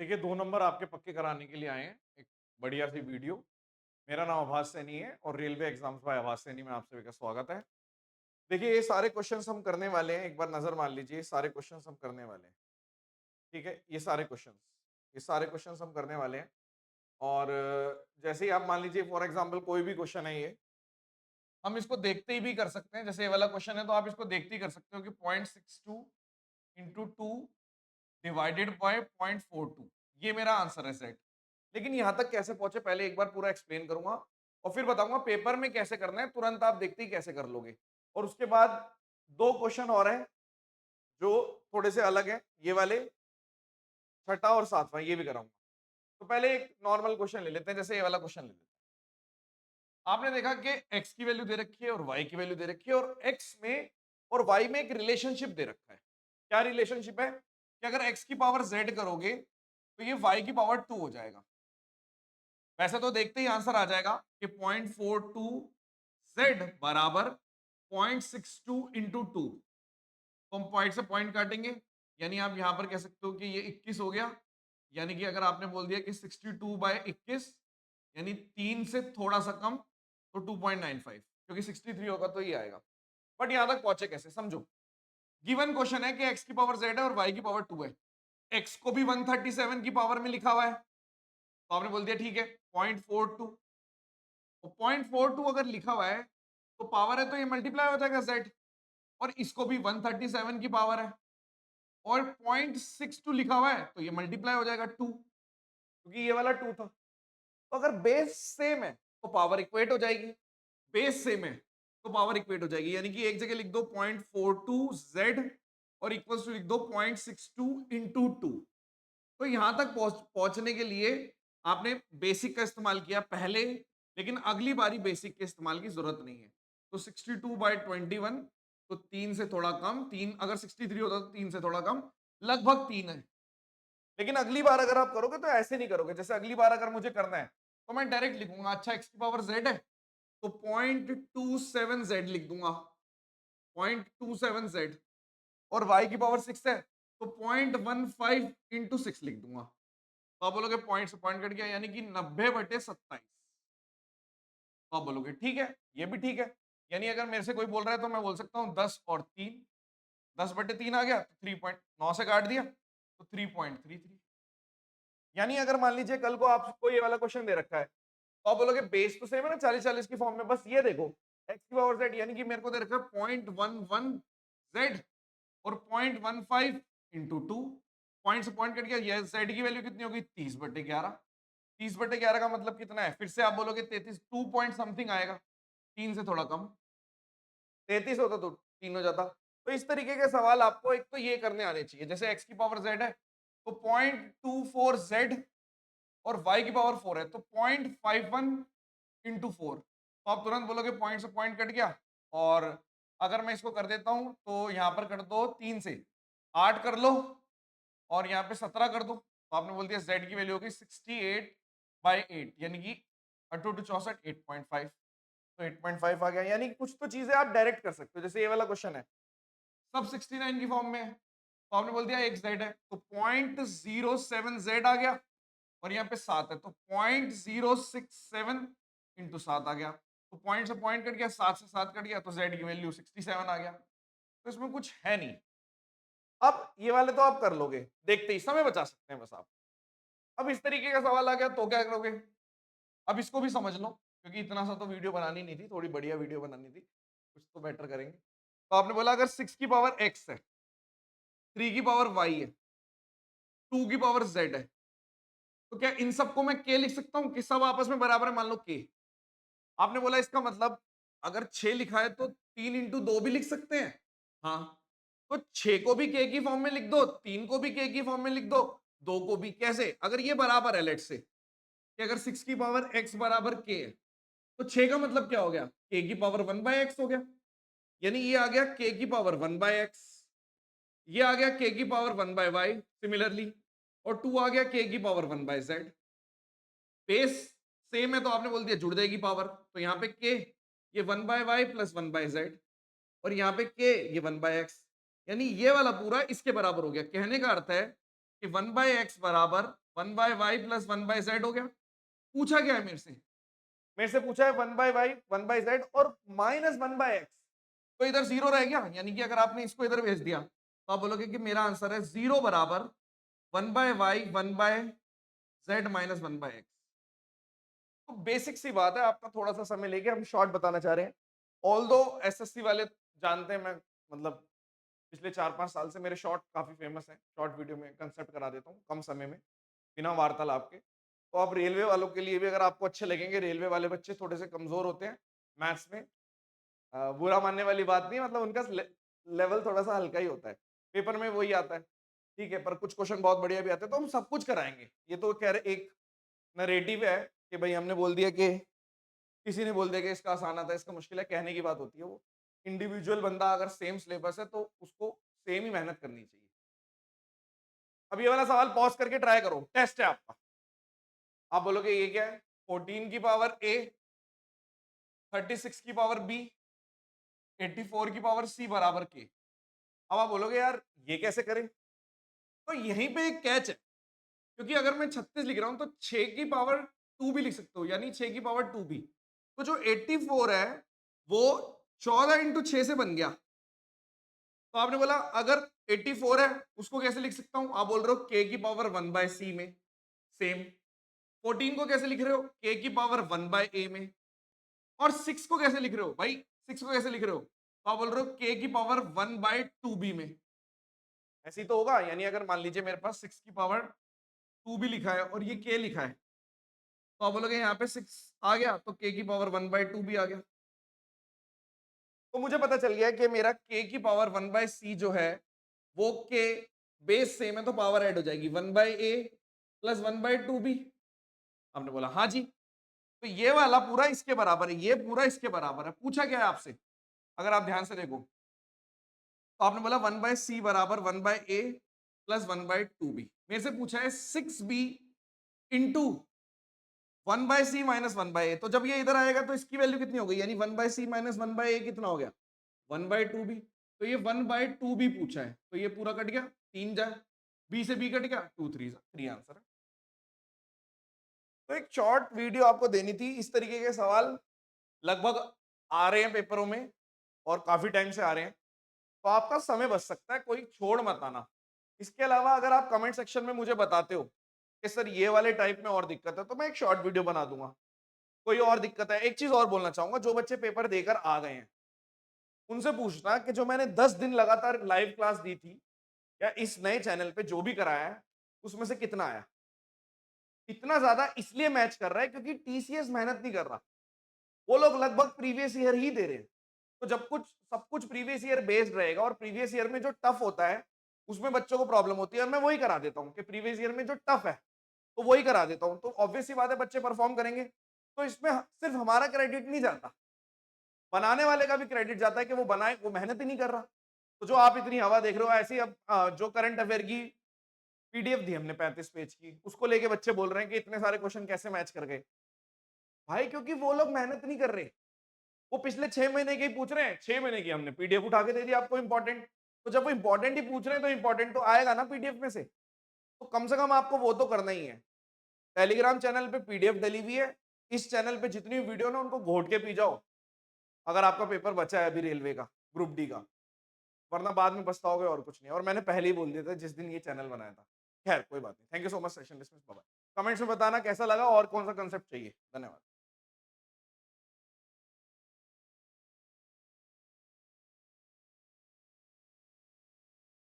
देखिए 2 नंबर आपके पक्के कराने के लिए आए हैं, एक बढ़िया सी वीडियो। मेरा नाम आभास सैनी है और रेलवे एग्जाम्स बाय आभास सैनी में आप सभी का स्वागत है। देखिए ये सारे क्वेश्चंस हम करने वाले हैं, एक बार नजर मार लीजिए, ये सारे क्वेश्चंस हम करने वाले हैं। ठीक है, ये सारे क्वेश्चंस हम करने वाले हैं। और जैसे ही आप मान लीजिए फॉर एग्जाम्पल कोई भी क्वेश्चन है ये, हम इसको देखते ही भी कर सकते हैं। जैसे ये वाला क्वेश्चन है तो आप इसको देखते ही कर सकते हो कि 0.62 × 2 डिवाइडेड बाय 0.42, ये मेरा आंसर है सेट। लेकिन यहां तक कैसे पहुंचे पहले एक बार पूरा एक्सप्लेन करूंगा और फिर बताऊंगा पेपर में कैसे करना है, तुरंत आप देखते ही कैसे कर लोगे। और उसके बाद दो क्वेश्चन और हैं जो थोड़े से अलग हैं, ये वाले छठा और सातवां ये भी कराऊंगा। तो पहले एक नॉर्मल क्वेश्चन ले लेते हैं, जैसे ये वाला क्वेश्चन ले लेते हैं। आपने देखा कि x की वैल्यू दे रखी है और y की वैल्यू दे रखी है और x में और y में एक रिलेशनशिप दे रखा है। क्या रिलेशनशिप है कि अगर x की पावर z करोगे तो ये y की पावर 2 हो जाएगा। वैसे तो देखते ही आंसर आ जाएगा कि 0.42 z बराबर 0.62 इंटू 2। तो हम पॉइंट से पॉइंट काटेंगे, यानी आप यहां पर कह सकते हो कि ये 21 हो गया। यानी कि अगर आपने बोल दिया कि 62/21 यानी 3 से थोड़ा सा कम, तो 2.95, क्योंकि 63 होगा तो ये आएगा। बट यहां तक पहुंचे कैसे समझो। गिवन क्वेश्चन है कि x की पावर z है और y की पावर 2 है। x को भी 137 की पावर में लिखा हुआ है, तो आपने बोल दिया ठीक है 0.42। 0.42 अगर लिखा हुआ है तो पावर है तो ये मल्टीप्लाई हो जाएगा z, और इसको भी 137 की पावर है और 0.62 लिखा हुआ है तो ये मल्टीप्लाई हो जाएगा 2, क्योंकि ये वाला 2 था। तो अगर बेस सेम है तो पावर इक्वेट हो जाएगी, बेस सेम है तो पावर इक्वेट हो जाएगी। यानी कि एक जगह लिख दो 0.42 z और इक्वल्स टू लिख दो 0.62 इंटू 2। तो यहां तक पहुंचने के लिए आपने बेसिक का इस्तेमाल किया पहले, लेकिन अगली बारी बेसिक के इस्तेमाल की जरूरत नहीं है। तो 62/21, तो 3 से थोड़ा कम, 3 अगर 63 होता तो 3 से थोड़ा कम, लगभग 3 है। लेकिन अगली बार अगर आप करोगे तो ऐसे नहीं करोगे। जैसे अगली बार अगर मुझे करना है तो मैं डायरेक्ट लिखूंगा, अच्छा x की पावर z है तो 0.27 z लिख दूंगा, 0.27 z, और y की पावर 6 है तो 0.15 इंटू 6 लिख दूंगा। तो आप बोलोगे पॉइंट से पॉइंट कट गया, यानी कि 90/27। तो आप बोलोगे ठीक है, ये भी ठीक है। यानी अगर मेरे से कोई बोल रहा है तो मैं बोल सकता हूँ 10 और 3, 10/3 आ गया तो 3.9 से काट दिया तो 3.33। यानी अगर मान लीजिए कल को आपको ये वाला क्वेश्चन दे रखा है तो आप बोलोगे बेस तो सेम है ना 40-40 की फॉर्म में, बस ये देखो x की पावर z, यानी कि मेरे को दे रखा है 0.11 z और 0.15 इंटू 2। पॉइंट से पॉइंट कट गया, ये z की वैल्यू कितनी होगी 30/11। 30/11 का मतलब कितना है, फिर से आप बोलोगे 33, 2 पॉइंट समथिंग आएगा, 3 से थोड़ा कम। 33 होता तो 3 हो जाता। तो इस तरीके के सवाल आपको एक तो ये करने आने चाहिए। जैसे x की पावर z है तो 0.24 z और y की पावर 4 है तो 0.51 इंटू 4। तो आप तुरंत बोलोगे पॉइंट से पॉइंट कट गया। और अगर मैं इसको कर देता हूं तो यहां पर कर दो 3 से 8 कर लो और यहाँ पे 17 कर दो, तो आपने बोल दिया z की वैल्यू होगी 68/8, यानी कि 2 2 64 8.5। तो 8.5 आ गया। यानी कि कुछ तो चीजें आप डायरेक्ट कर सकते हो। जैसे ये वाला क्वेश्चन है सब 69 की फॉर्म में है, तो आपने बोल दिया एक z है तो 0.07 z आ गया और यहाँ पे 7 है तो 0.067 इंटू 7 आ गया। तो पॉइंट से पॉइंट कट गया, 7 से 7 कट गया तो z की वैल्यू 67 आ गया। तो इसमें कुछ है नहीं। अब ये वाले तो आप कर लोगे, देखते ही समय बचा सकते हैं बस आप। अब इस तरीके का सवाल आ गया तो क्या करोगे। अब इसको भी समझ लो, क्योंकि इतना सा तो वीडियो बनानी नहीं थी, थोड़ी बढ़िया वीडियो बनानी थी, कुछ तो बेटर करेंगे। तो आपने बोला अगर 6 की पावर x है, 3 की पावर y है, 2 की पावर z है, तो क्या इन सबको मैं k लिख सकता हूं कि सब आपस में बराबर है, मान लो k। आपने बोला इसका मतलब अगर 6 लिखा है तो 3 इंटू 2 भी लिख सकते हैं। हाँ, तो 6 को भी k की फॉर्म में लिख दो, 3 को भी k की फॉर्म में लिख दो, 2 को भी। कैसे, अगर ये बराबर है, लेट्स से कि अगर 6 की पावर x बराबर k है तो 6 का मतलब क्या हो गया, k की पावर 1/x हो गया। यानी ये आ गया k की पावर 1/x, ये आ गया k की पावर 1/y सिमिलरली, और 2 आ गया k की पावर 1/z। बेस सेम है तो आपने बोल दिया जुड़ जाएगी पावर, तो यहाँ पे k ये 1/y प्लस 1/z और यहाँ पे k ये 1/x, यानी ये वाला पूरा इसके बराबर हो गया। कहने का अर्थ है कि 1/x बराबर 1/y प्लस 1/z हो गया। पूछा क्या है मेरे से पूछा है 1/y 1/z और माइनस 1/x। तो इधर जीरो रह गया, यानी कि अगर आपने इसको इधर भेज दिया तो आप बोलोगे कि मेरा आंसर है जीरो बराबर 1/y 1/z माइनस 1/x। तो बेसिक सी बात है, आपका थोड़ा सा समय लेके हम शॉर्ट बताना चाह रहे हैं। ऑल्दो एसएससी वाले जानते हैं, मैं मतलब पिछले 4-5 साल से मेरे शॉर्ट काफी फेमस हैं। शॉर्ट वीडियो में कंसेप्ट करा देता हूँ कम समय में, बिना वार्तालाप के। तो आप रेलवे वालों के लिए भी अगर आपको अच्छे लगेंगे, रेलवे वाले बच्चे थोड़े से कमजोर होते हैं मैथ्स में। बुरा मानने वाली बात नहीं है, मतलब उनका लेवल थोड़ा सा हल्का ही होता है, पेपर में वही आता है, ठीक है। पर कुछ क्वेश्चन बहुत बढ़िया भी आते हैं, तो हम सब कुछ कराएंगे। ये तो कह रहे एक नरेटिव है कि भाई हमने बोल दिया कि किसी ने बोल दिया कि इसका आसान आता है, इसका मुश्किल है, कहने की बात होती है। वो इंडिविजुअल बंदा अगर सेम सिलेबस है तो उसको सेम ही मेहनत करनी चाहिए। अब ये वाला सवाल पॉज करके ट्राई करो, टेस्ट है आपका। आप बोलोगे ये क्या है? 14 की पावर ए, 36 की पावर बी, 84 की पावर सी बराबर के। अब आप बोलोगे यार ये कैसे करें? तो यहीं पे एक कैच है, क्योंकि अगर मैं 36 लिख रहा हूं तो 6 की पावर 2 भी लिख सकते हो, यानी 6 की पावर 2 भी। तो जो 84 है वो 14 इंटू 6 से बन गया। तो आपने बोला अगर 84 है उसको कैसे लिख सकता हूं? आप बोल रहे हो k की पावर 1/c में। सेम 14 को कैसे लिख रहे हो? k की पावर 1/a में। और 6 को कैसे लिख रहे हो भाई? 6 को कैसे लिख रहे हो? तो आप बोल रहे हो k की पावर 1/2b में। ऐसे ही तो होगा, यानी अगर मान लीजिए मेरे पास 6 की पावर 2 भी लिखा है और ये k लिखा है, तो आप बोलोगे यहाँ पे 6 आ गया तो k की पावर 1/2 भी आ गया। तो मुझे पता चल गया कि मेरा k की पावर 1/c जो है वो k बेस सेम है, तो पावर ऐड हो जाएगी 1/a प्लस 1/2b। आपने बोला हाँ जी। तो ये वाला पूरा इसके बराबर है, ये पूरा इसके बराबर है। पूछा क्या है आपसे, अगर आप ध्यान से देखो तो आपने बोला 1/c बराबर 1/a प्लस 1/2b। मेरे से पूछा है 6b into 1/c minus 1/a। तो जब ये इधर आएगा तो इसकी वैल्यू कितनी हो गई, यानी 1/c माइनस 1/a कितना हो गया? 1/2b। तो ये 1/2b पूछा है, तो ये पूरा कट गया, 3 जाए, b से b कट गया, 2 3 3 आंसर है। तो एक शॉर्ट वीडियो आपको देनी थी, इस तरीके के सवाल लगभग आ रहे हैं पेपरों में और काफी टाइम से आ रहे हैं, तो आपका समय बच सकता है, कोई छोड़ मत आना। इसके अलावा अगर आप कमेंट सेक्शन में मुझे बताते हो कि सर ये वाले टाइप में और दिक्कत है, तो मैं एक शॉर्ट वीडियो बना दूंगा। कोई और दिक्कत है, एक चीज और बोलना चाहूंगा, जो बच्चे पेपर देकर आ गए हैं उनसे पूछना कि जो मैंने 10 दिन लगातार लाइव क्लास दी थी या इस नए चैनल पे जो भी कराया है उसमें से कितना आया। इतना ज्यादा इसलिए मैच कर रहा है क्योंकि टीसीएस मेहनत नहीं कर रहा, वो लोग लगभग प्रीवियस ईयर ही दे रहे हैं। तो जब कुछ सब कुछ प्रीवियस ईयर बेस्ड रहेगा और प्रीवियस ईयर में जो टफ होता है उसमें बच्चों को प्रॉब्लम होती है, और मैं वही करा देता हूँ कि प्रीवियस ईयर में जो टफ है तो वही करा देता हूँ, तो ऑब्वियस सी बात है बच्चे परफॉर्म करेंगे। तो इसमें सिर्फ हमारा क्रेडिट नहीं जाता, बनाने वाले का भी क्रेडिट जाता है कि वो बनाए, वो मेहनत ही नहीं कर रहा। तो जो आप इतनी हवा देख रहे हो ऐसी, अब जो करंट अफेयर की पीडीएफ दी हमने 35 पेज की, उसको लेके बच्चे बोल रहे हैं कि इतने सारे क्वेश्चन कैसे मैच कर गए। भाई क्योंकि वो लोग मेहनत नहीं कर रहे, वो पिछले 6 महीने के ही पूछ रहे हैं। 6 महीने की हमने पीडीएफ उठा के दे दी आपको इंपॉर्टेंट, तो जब वो इंपॉर्टेंट ही पूछ रहे हैं तो इंपॉर्टेंट तो आएगा ना पीडीएफ में से। तो कम से कम आपको वो तो करना ही है। टेलीग्राम चैनल पे पीडीएफ डली हुई है, इस चैनल पे जितनी वीडियो ना उनको घोट के पी जाओ, अगर आपका पेपर बचा है अभी रेलवे का ग्रुप डी का, वरना बाद में पछताओगे और कुछ नहीं। और मैंने पहले ही बोल दिया था जिस दिन ये चैनल बनाया था। खैर कोई बात नहीं, thank you so much, session dismiss, bye. Comments में बताना कैसा लगा और कौन सा कंसेप्ट चाहिए। धन्यवाद।